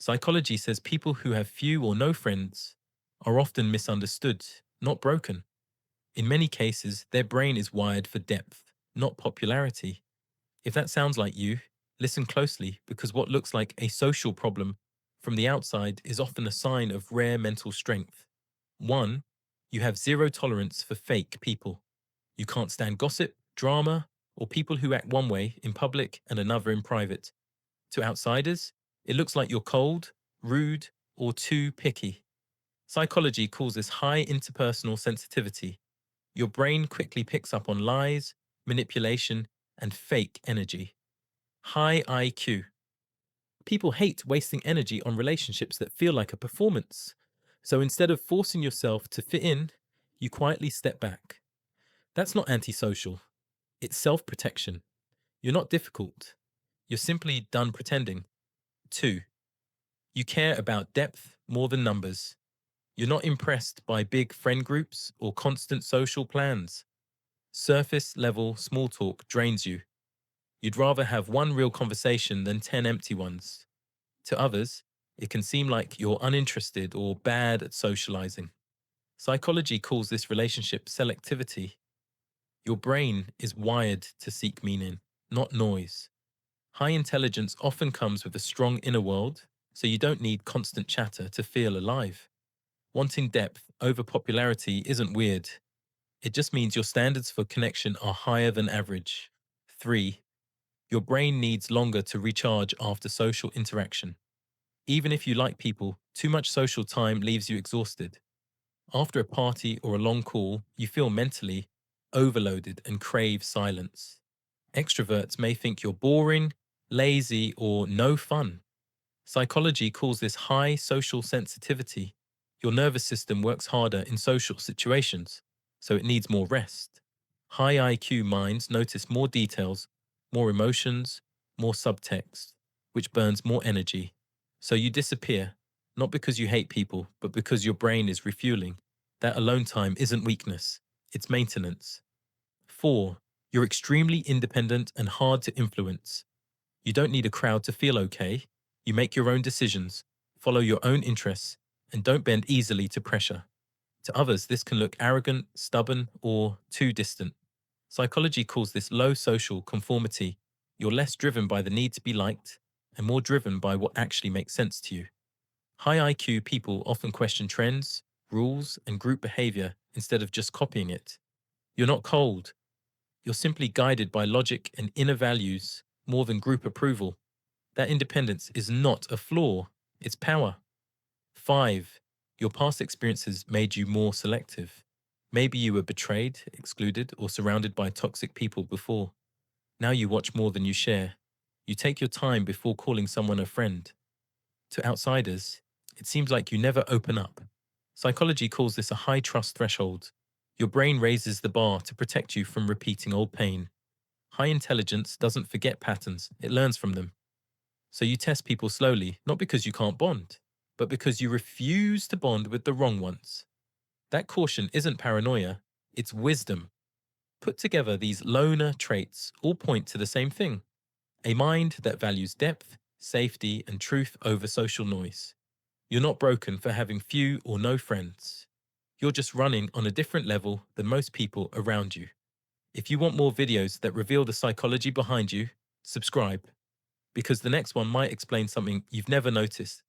Psychology says people who have few or no friends are often misunderstood, not broken. In many cases, their brain is wired for depth, not popularity. If that sounds like you, listen closely because what looks like a social problem from the outside is often a sign of rare mental strength. 1. You have zero tolerance for fake people. You can't stand gossip, drama, or people who act one way in public and another in private. To outsiders, it looks like you're cold, rude, or too picky. Psychology calls this high interpersonal sensitivity. Your brain quickly picks up on lies, manipulation, and fake energy. High IQ. People hate wasting energy on relationships that feel like a performance. So instead of forcing yourself to fit in, you quietly step back. That's not antisocial, it's self protection. You're not difficult, you're simply done pretending. 2. You care about depth more than numbers. You're not impressed by big friend groups or constant social plans. Surface level small talk drains you. You'd rather have one real conversation than 10 empty ones. To others, it can seem like you're uninterested or bad at socializing. Psychology calls this relationship selectivity. Your brain is wired to seek meaning, not noise. High intelligence often comes with a strong inner world, so you don't need constant chatter to feel alive. Wanting depth over popularity isn't weird. It just means your standards for connection are higher than average. 3. Your brain needs longer to recharge after social interaction. Even if you like people, too much social time leaves you exhausted. After a party or a long call, you feel mentally overloaded and crave silence. Extroverts may think you're boring, lazy, or no fun. Psychology calls this high social sensitivity. Your nervous system works harder in social situations, so it needs more rest. High IQ minds notice more details, more emotions, more subtext, which burns more energy. So you disappear, not because you hate people, but because your brain is refueling. That alone time isn't weakness, it's maintenance. 4. You're extremely independent and hard to influence. You don't need a crowd to feel okay. You make your own decisions, follow your own interests, and don't bend easily to pressure. To others, this can look arrogant, stubborn, or too distant. Psychology calls this low social conformity. You're less driven by the need to be liked and more driven by what actually makes sense to you. High IQ people often question trends, rules, and group behavior instead of just copying it. You're not cold. You're simply guided by logic and inner values more than group approval. That independence is not a flaw, it's power. 5. Your past experiences made you more selective. Maybe you were betrayed, excluded, or surrounded by toxic people before. Now you watch more than you share. You take your time before calling someone a friend. To outsiders, it seems like you never open up. Psychology calls this a high trust threshold. Your brain raises the bar to protect you from repeating old pain. High intelligence doesn't forget patterns, it learns from them. So you test people slowly, not because you can't bond, but because you refuse to bond with the wrong ones. That caution isn't paranoia, it's wisdom. Put together, these loner traits all point to the same thing: a mind that values depth, safety, and truth over social noise. You're not broken for having few or no friends. You're just running on a different level than most people around you. If you want more videos that reveal the psychology behind you, subscribe, because the next one might explain something you've never noticed.